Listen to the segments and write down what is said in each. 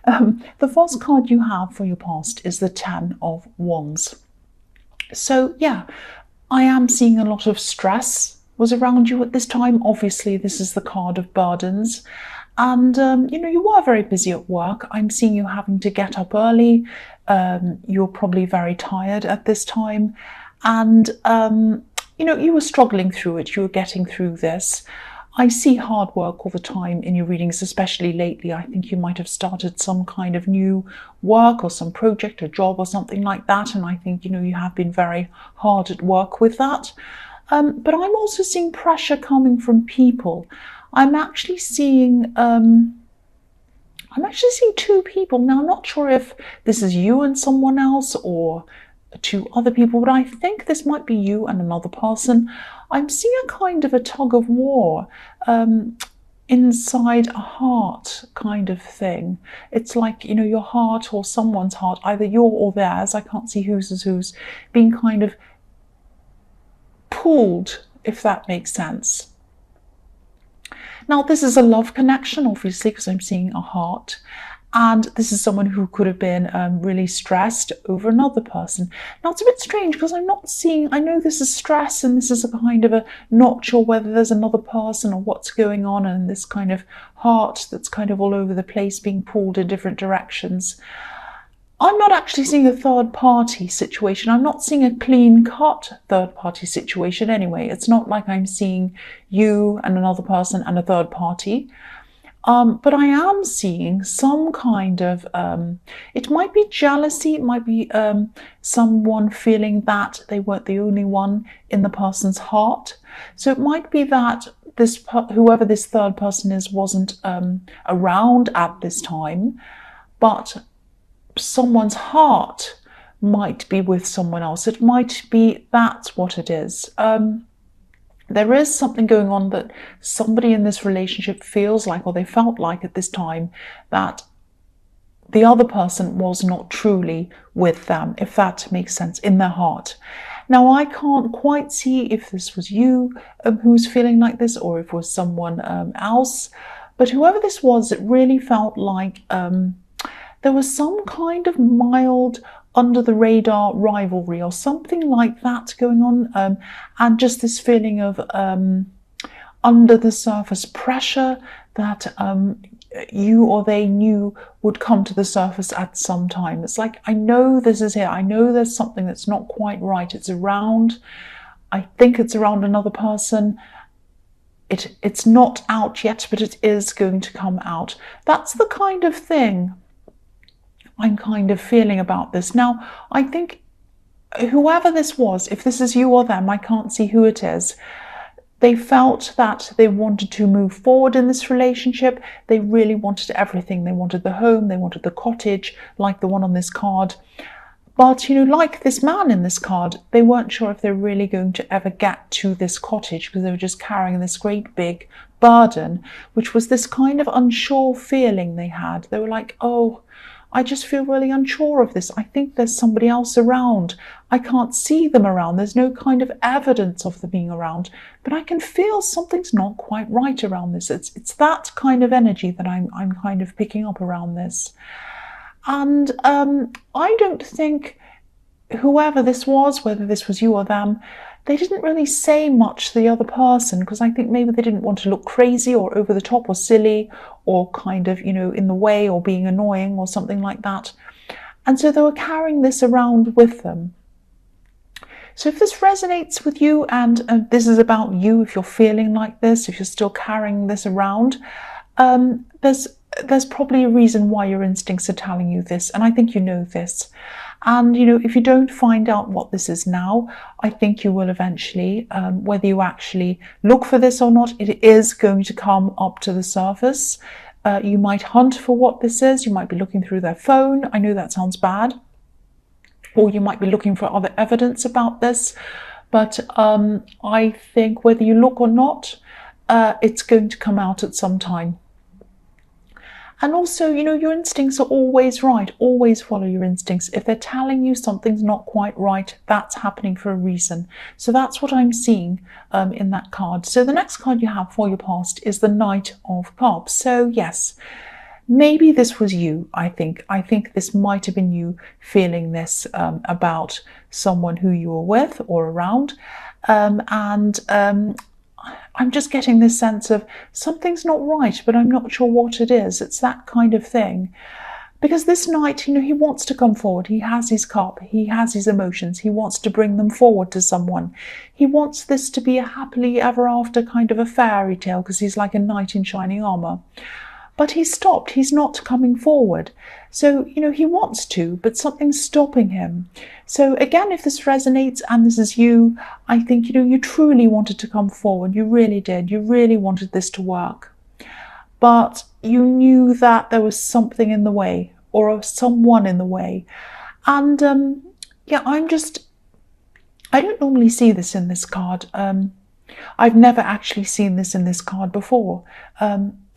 The first card you have for your past is the Ten of Wands. So yeah, I am seeing a lot of stress was around you at this time. Obviously, this is the card of burdens. And, you were very busy at work. I'm seeing you having to get up early. You're probably very tired at this time. And, you were struggling through it. You were getting through this. I see hard work all the time in your readings, especially lately. I think you might have started some kind of new work or some project or job or something like that. And I think, you have been very hard at work with that. But I'm also seeing pressure coming from people. I'm actually seeing two people. Now, I'm not sure if this is you and someone else or two other people, but I think this might be you and another person. I'm seeing a kind of a tug of war inside a heart kind of thing. It's like, your heart or someone's heart, either your or theirs, I can't see whose is whose, being kind of pulled, if that makes sense. Now, this is a love connection, obviously, because I'm seeing a heart. And this is someone who could have been really stressed over another person. Now, it's a bit strange because I'm not seeing, I know this is stress and this is a kind of a not sure whether there's another person or what's going on, and this kind of heart that's kind of all over the place being pulled in different directions. I'm not actually seeing a third-party situation. I'm not seeing a clean-cut third-party situation anyway. It's not like I'm seeing you and another person and a third party. But I am seeing some kind of, it might be jealousy, it might be someone feeling that they weren't the only one in the person's heart. So it might be that whoever this third person is wasn't around at this time, but someone's heart might be with someone else. It might be that's what it is. There is something going on that somebody in this relationship feels like, or they felt like at this time, that the other person was not truly with them, if that makes sense, in their heart. Now, I can't quite see if this was you who's feeling like this or if it was someone else, but whoever this was, it really felt like there was some kind of mild under the radar rivalry or something like that going on, and just this feeling of under the surface pressure that you or they knew would come to the surface at some time. It's like, I know this is here. I know there's something that's not quite right. It's around. I think it's around another person. It's not out yet, but it is going to come out. That's the kind of thing I'm kind of feeling about this. Now, I think whoever this was, if this is you or them, I can't see who it is, they felt that they wanted to move forward in this relationship. They really wanted everything. They wanted the home, they wanted the cottage, like the one on this card. But, like this man in this card, they weren't sure if they were really going to ever get to this cottage because they were just carrying this great big burden, which was this kind of unsure feeling they had. They were like, oh, I just feel really unsure of this. I think there's somebody else around. I can't see them around. There's no kind of evidence of them being around, but I can feel something's not quite right around this. It's that kind of energy that I'm kind of picking up around this. And I don't think whoever this was, whether this was you or them, they didn't really say much to the other person because I think maybe they didn't want to look crazy or over the top or silly or kind of, in the way or being annoying or something like that. And so they were carrying this around with them. So if this resonates with you and this is about you, if you're feeling like this, if you're still carrying this around, there's probably a reason why your instincts are telling you this. And I think you know this. And, if you don't find out what this is now, I think you will eventually, whether you actually look for this or not, it is going to come up to the surface. You might hunt for what this is. You might be looking through their phone. I know that sounds bad. Or you might be looking for other evidence about this. But I think whether you look or not, it's going to come out at some time. And also, your instincts are always right. Always follow your instincts. If they're telling you something's not quite right, that's happening for a reason. So that's what I'm seeing in that card. So the next card you have for your past is the Knight of Cups. So yes, maybe this was you. I think this might have been you feeling this about someone who you were with or around, I'm just getting this sense of something's not right, but I'm not sure what it is. It's that kind of thing. Because this knight, he wants to come forward. He has his cup. He has his emotions. He wants to bring them forward to someone. He wants this to be a happily ever after kind of a fairy tale, because he's like a knight in shining armor. But he's stopped. He's not coming forward. So, he wants to, but something's stopping him. So again, if this resonates and this is you, I think, you truly wanted to come forward. You really did. You really wanted this to work. But you knew that there was something in the way, or someone in the way. And I don't normally see this in this card. I've never actually seen this in this card before.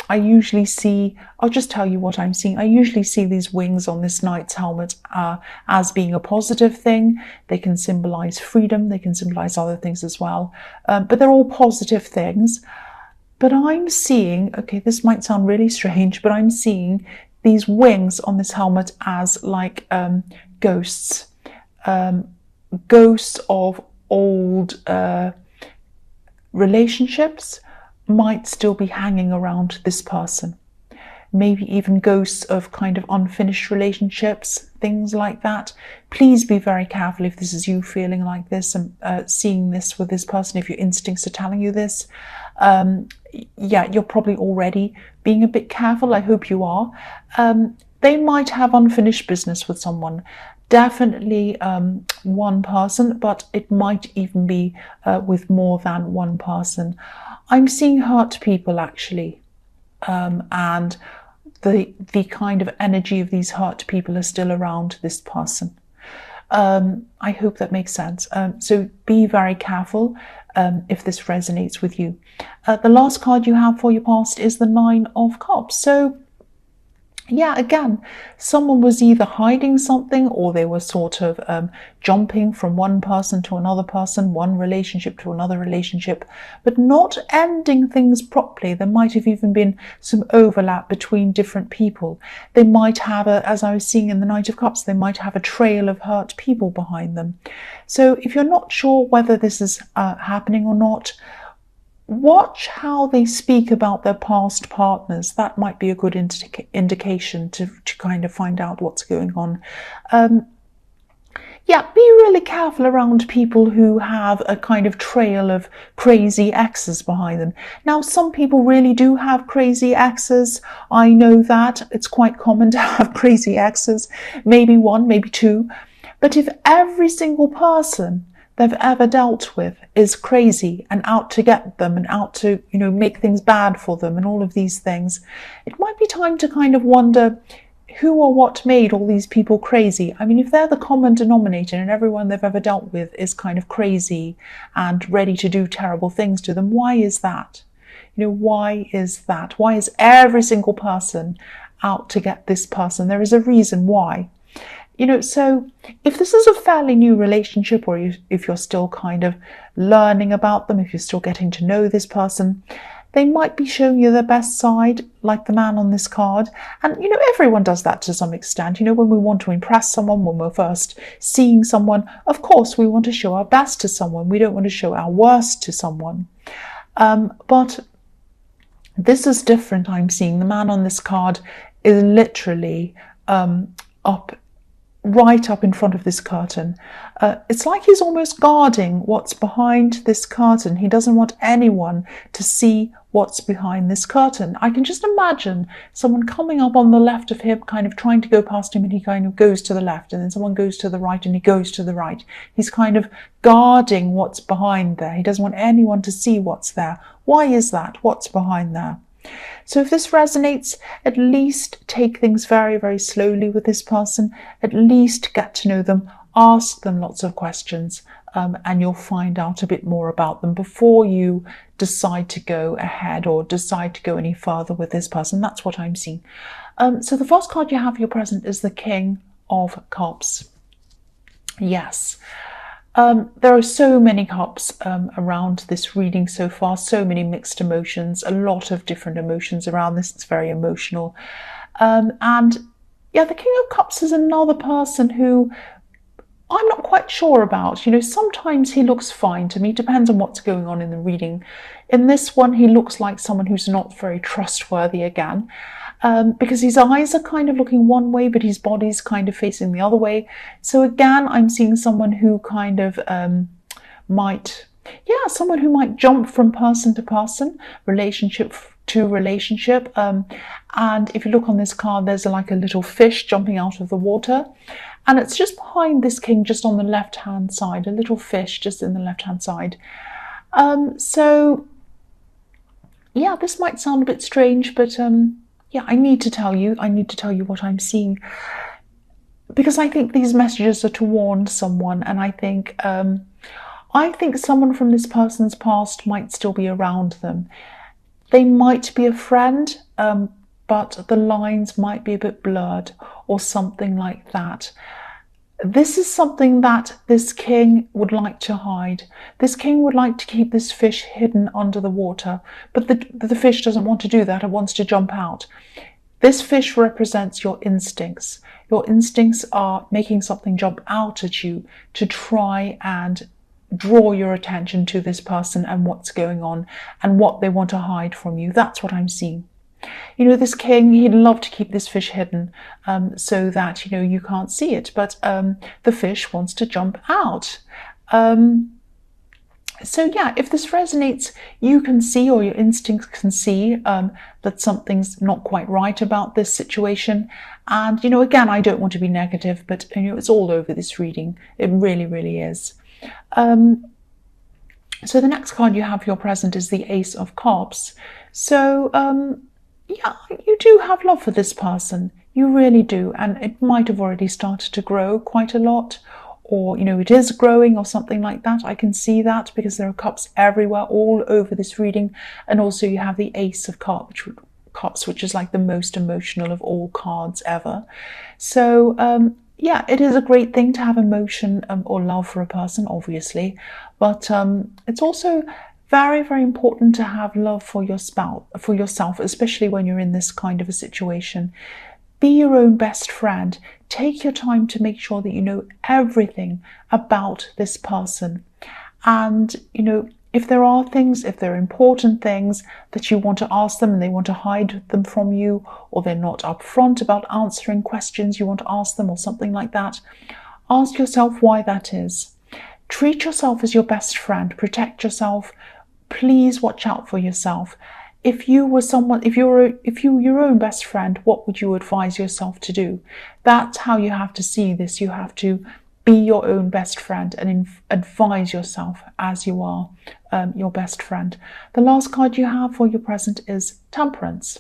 I usually see, I'll just tell you what I'm seeing. I usually see these wings on this knight's helmet as being a positive thing. They can symbolize freedom. They can symbolize other things as well. But they're all positive things. But I'm seeing, okay, this might sound really strange, but I'm seeing these wings on this helmet as like ghosts. Ghosts of old relationships might still be hanging around this person. Maybe even ghosts of kind of unfinished relationships, things like that. Please be very careful if this is you feeling like this and seeing this with this person, if your instincts are telling you this. You're probably already being a bit careful. I hope you are. They might have unfinished business with someone. Definitely one person, but it might even be with more than one person. I'm seeing hurt people actually, and the kind of energy of these hurt people are still around this person. I hope that makes sense. So be very careful if this resonates with you. The last card you have for your past is the Nine of Cups. So yeah, again, someone was either hiding something, or they were sort of jumping from one person to another person, one relationship to another relationship, but not ending things properly. There might have even been some overlap between different people. They might have, as I was seeing in the Knight of Cups, they might have a trail of hurt people behind them. So if you're not sure whether this is happening or not, watch how they speak about their past partners. That might be a good indication to kind of find out what's going on. Be really careful around people who have a kind of trail of crazy exes behind them. Now, some people really do have crazy exes. I know that. It's quite common to have crazy exes. Maybe one, maybe two. But if every single person they've ever dealt with is crazy and out to get them and out to, make things bad for them and all of these things, it might be time to kind of wonder who or what made all these people crazy. I mean, if they're the common denominator and everyone they've ever dealt with is kind of crazy and ready to do terrible things to them, why is that? Why is that? Why is every single person out to get this person? There is a reason why. So if this is a fairly new relationship, or if you're still kind of learning about them, if you're still getting to know this person, they might be showing you their best side, like the man on this card. And, everyone does that to some extent. When we want to impress someone, when we're first seeing someone, of course, we want to show our best to someone. We don't want to show our worst to someone. But this is different, I'm seeing. The man on this card is literally right up in front of this curtain. It's like he's almost guarding what's behind this curtain. He doesn't want anyone to see what's behind this curtain. I can just imagine someone coming up on the left of him, kind of trying to go past him, and he kind of goes to the left, and then someone goes to the right and he goes to the right. He's kind of guarding what's behind there. He doesn't want anyone to see what's there. Why is that? What's behind there? So if this resonates, at least take things very, very slowly with this person. At least get to know them, ask them lots of questions, and you'll find out a bit more about them before you decide to go ahead or decide to go any further with this person. That's what I'm seeing. So the first card you have for your present is the King of Cups. Yes. There are so many cups around this reading so far, so many mixed emotions, a lot of different emotions around this. It's very emotional. And yeah, the King of Cups is another person who I'm not quite sure about. You know, sometimes he looks fine to me, depends on what's going on in the reading. In this one, he looks like someone who's not very trustworthy again, because his eyes are kind of looking one way, but his body's kind of facing the other way. So again, I'm seeing someone who kind of someone who might jump from person to person, relationship to relationship. And if you look on this card, there's like a little fish jumping out of the water. And it's just behind this king, just on the left-hand side, a little fish just in the left-hand side. So, yeah, this might sound a bit strange, but yeah, I need to tell you what I'm seeing. Because I think these messages are to warn someone, and I think someone from this person's past might still be around them. They might be a friend, but the lines might be a bit blurred or something like that. This is something that this king would like to hide. This king would like to keep this fish hidden under the water, but the fish doesn't want to do that. It wants to jump out. This fish represents your instincts. Your instincts are making something jump out at you to try and draw your attention to this person and what's going on and what they want to hide from you. That's what I'm seeing. You know, this king, he'd love to keep this fish hidden so that, you know, you can't see it, but the fish wants to jump out. So yeah, if this resonates, you can see, or your instincts can see, that something's not quite right about this situation. And, you know, again, I don't want to be negative, but, you know, it's all over this reading. It really, really is. So the next card you have for your present is the Ace of Cups. So, yeah, you do have love for this person. You really do. And it might have already started to grow quite a lot, or, you know, it is growing or something like that. I can see that because there are cups everywhere, all over this reading. And also you have the Ace of Cups, which is like the most emotional of all cards ever. So, yeah, it is a great thing to have emotion or love for a person, obviously. But it's also very, very important to have love for yourself, especially when you're in this kind of a situation. Be your own best friend. Take your time to make sure that you know everything about this person. And, you know, if there are important things that you want to ask them and they want to hide them from you, or they're not upfront about answering questions you want to ask them or something like that, ask yourself why that is. Treat yourself as your best friend. Protect yourself. Please watch out for yourself. If you were your own best friend, what would you advise yourself to do? That's how you have to see this. You have to be your own best friend and advise yourself as you are your best friend. The last card you have for your present is Temperance.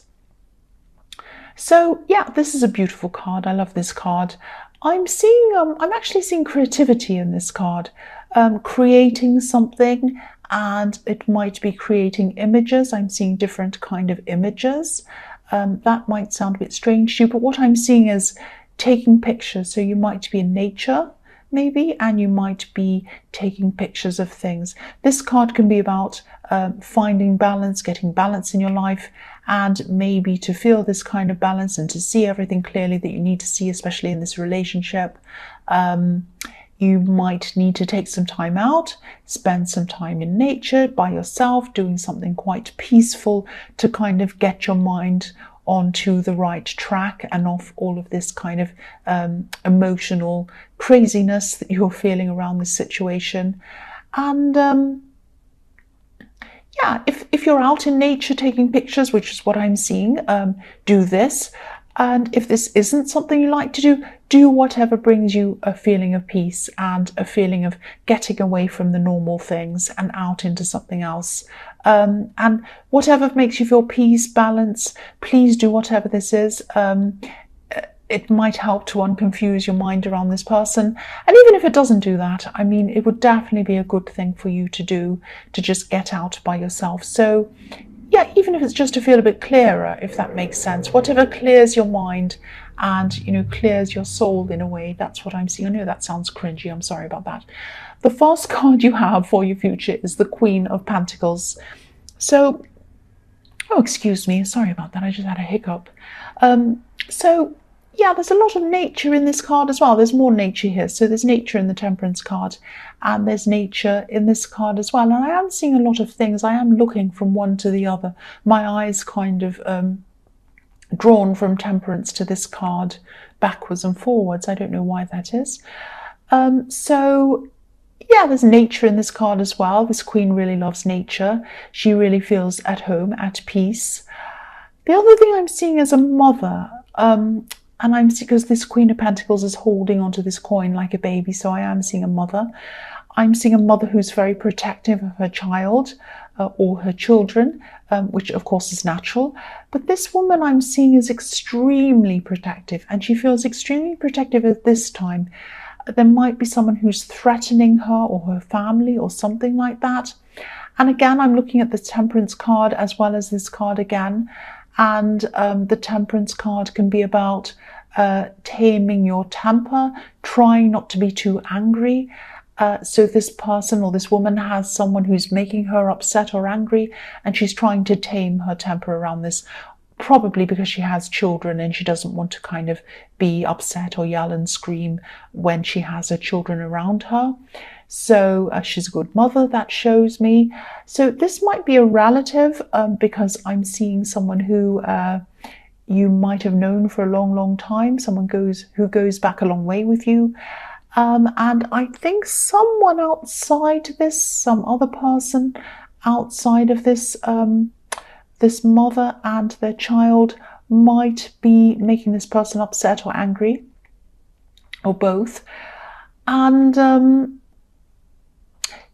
So yeah, this is a beautiful card. I love this card. I'm actually seeing creativity in this card, creating something, and it might be creating images. I'm seeing different kind of images. That might sound a bit strange to you, but what I'm seeing is taking pictures. So you might be in nature, maybe, and you might be taking pictures of things. This card can be about finding balance, getting balance in your life, and maybe to feel this kind of balance and to see everything clearly that you need to see, especially in this relationship. You might need to take some time out, spend some time in nature by yourself, doing something quite peaceful to kind of get your mind onto the right track and off all of this kind of emotional craziness that you're feeling around this situation. And yeah, if you're out in nature taking pictures, which is what I'm seeing, do this. And if this isn't something you like to do, do whatever brings you a feeling of peace and a feeling of getting away from the normal things and out into something else. And whatever makes you feel peace, balance, please do whatever this is. It might help to unconfuse your mind around this person. And even if it doesn't do that, I mean, it would definitely be a good thing for you to do, to just get out by yourself. So yeah, even if it's just to feel a bit clearer, if that makes sense, whatever clears your mind and, you know, clears your soul in a way, that's what I'm seeing. I know that sounds cringy, I'm sorry about that. The first card you have for your future is the Queen of Pentacles. So Oh, excuse me. Sorry about that. I just had a hiccup. So, yeah, there's a lot of nature in this card as well. There's more nature here. So there's nature in the Temperance card, and there's nature in this card as well. And I am seeing a lot of things. I am looking from one to the other. My eyes kind of drawn from Temperance to this card backwards and forwards. I don't know why that is. So yeah, there's nature in this card as well. This Queen really loves nature. She really feels at home, at peace. The other thing I'm seeing is a mother, and I'm seeing, because this Queen of Pentacles is holding onto this coin like a baby, so I am seeing a mother. I'm seeing a mother who's very protective of her child or her children, which of course is natural. But this woman I'm seeing is extremely protective, and she feels extremely protective at this time. There might be someone who's threatening her or her family or something like that. And again, I'm looking at the Temperance card as well as this card again. And the Temperance card can be about taming your temper, trying not to be too angry. So this person or this woman has someone who's making her upset or angry, and she's trying to tame her temper around this. Probably because she has children and she doesn't want to kind of be upset or yell and scream when she has her children around her. So she's a good mother, that shows me. So this might be a relative, because I'm seeing someone who you might have known for a long, long time. Someone who goes back a long way with you. And I think someone outside this, some other person outside of this, this mother and their child might be making this person upset or angry, or both. And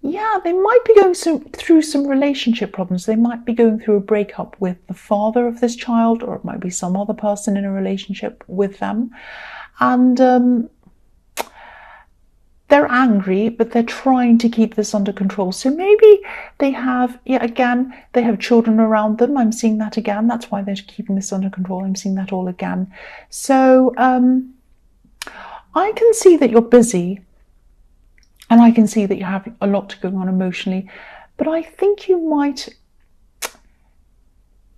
yeah, they might be going through some relationship problems. They might be going through a breakup with the father of this child, or it might be some other person in a relationship with them. And they're angry, but they're trying to keep this under control. So maybe they have, yeah, again, they have children around them. I'm seeing that again. That's why they're keeping this under control. I'm seeing that all again. So I can see that you're busy, and I can see that you have a lot going on emotionally, but I think you might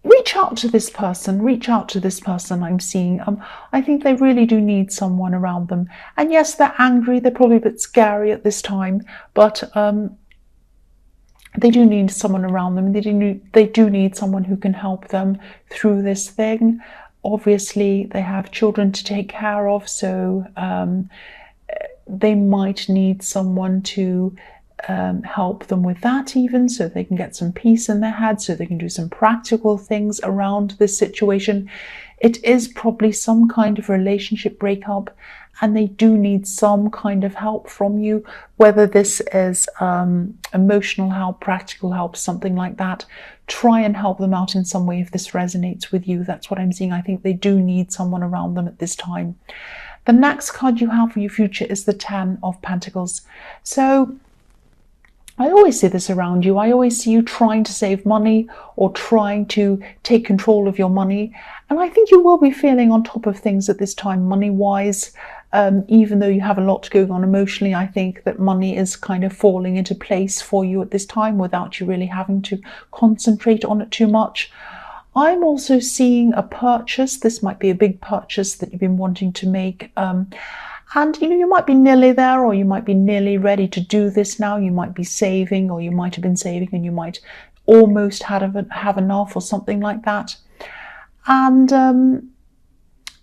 reach out to this person, I'm seeing. I think they really do need someone around them. And yes, they're angry, they're probably a bit scary at this time, but they do need someone around them. They do need someone who can help them through this thing. Obviously, they have children to take care of, so they might need someone to help them with that, even so they can get some peace in their head, so they can do some practical things around this situation. It is probably some kind of relationship breakup, and they do need some kind of help from you, whether this is emotional help, practical help, something like that. Try and help them out in some way if this resonates with you. That's what I'm seeing. I think they do need someone around them at this time. The next card you have for your future is the Ten of Pentacles. So I always see this around you. I always see you trying to save money or trying to take control of your money. And I think you will be feeling on top of things at this time, money-wise. Even though you have a lot going on emotionally, I think that money is kind of falling into place for you at this time without you really having to concentrate on it too much. I'm also seeing a purchase. This might be a big purchase that you've been wanting to make. And you might be nearly there, or you might be nearly ready to do this now. You might be saving, or you might have been saving and you might almost have enough or something like that. And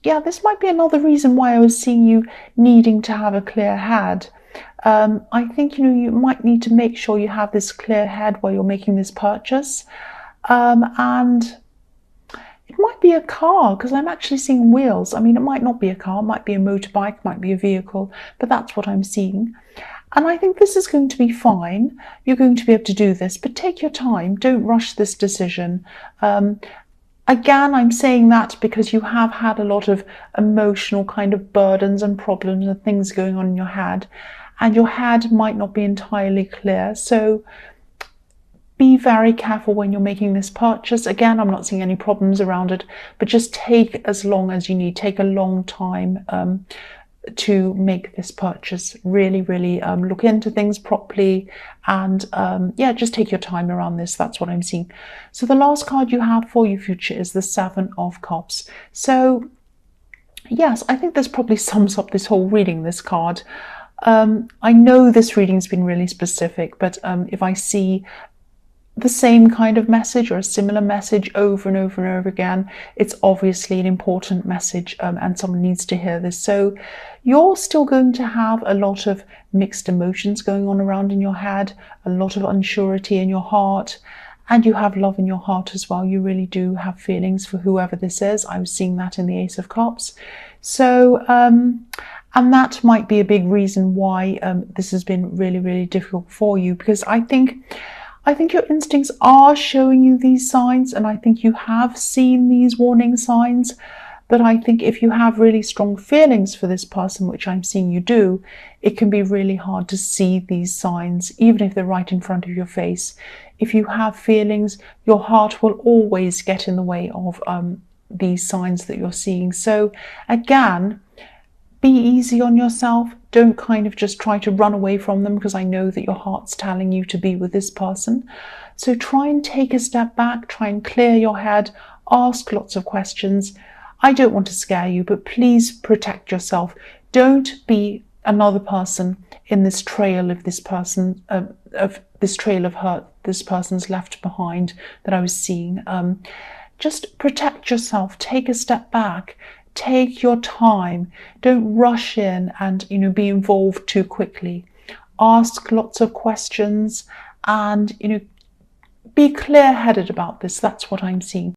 yeah, this might be another reason why I was seeing you needing to have a clear head. I think you might need to make sure you have this clear head while you're making this purchase. And it might be a car, because I'm actually seeing wheels. I mean, it might not be a car, it might be a motorbike, might be a vehicle, but that's what I'm seeing. And I think this is going to be fine. You're going to be able to do this, but take your time. Don't rush this decision. Again, I'm saying that because you have had a lot of emotional kind of burdens and problems and things going on in your head, and your head might not be entirely clear. So be very careful when you're making this purchase. Again, I'm not seeing any problems around it, but just take as long as you need. Take a long time. to make this purchase. Really, really look into things properly, and yeah, just take your time around this. That's what I'm seeing. So the last card you have for your future is the Seven of Cups. So yes, I think this probably sums up this whole reading, this card. I know this reading's been really specific, but if I see the same kind of message or a similar message over and over and over again, it's obviously an important message, and someone needs to hear this. So you're still going to have a lot of mixed emotions going on around in your head, a lot of unsurety in your heart, and you have love in your heart as well. You really do have feelings for whoever this is. I was seeing that in the Ace of Cups. So and that might be a big reason why this has been really, really difficult for you, because I think your instincts are showing you these signs, and I think you have seen these warning signs. But I think if you have really strong feelings for this person, which I'm seeing you do, it can be really hard to see these signs, even if they're right in front of your face. If you have feelings, your heart will always get in the way of these signs that you're seeing. So again, be easy on yourself. Don't kind of just try to run away from them, because I know that your heart's telling you to be with this person. So try and take a step back, try and clear your head, ask lots of questions. I don't want to scare you, but please protect yourself. Don't be another person in this trail of this person, of this trail of hurt this person's left behind that I was seeing. Just protect yourself, take a step back. Take your time. Don't rush in and, be involved too quickly. Ask lots of questions and, be clear-headed about this. That's what I'm seeing.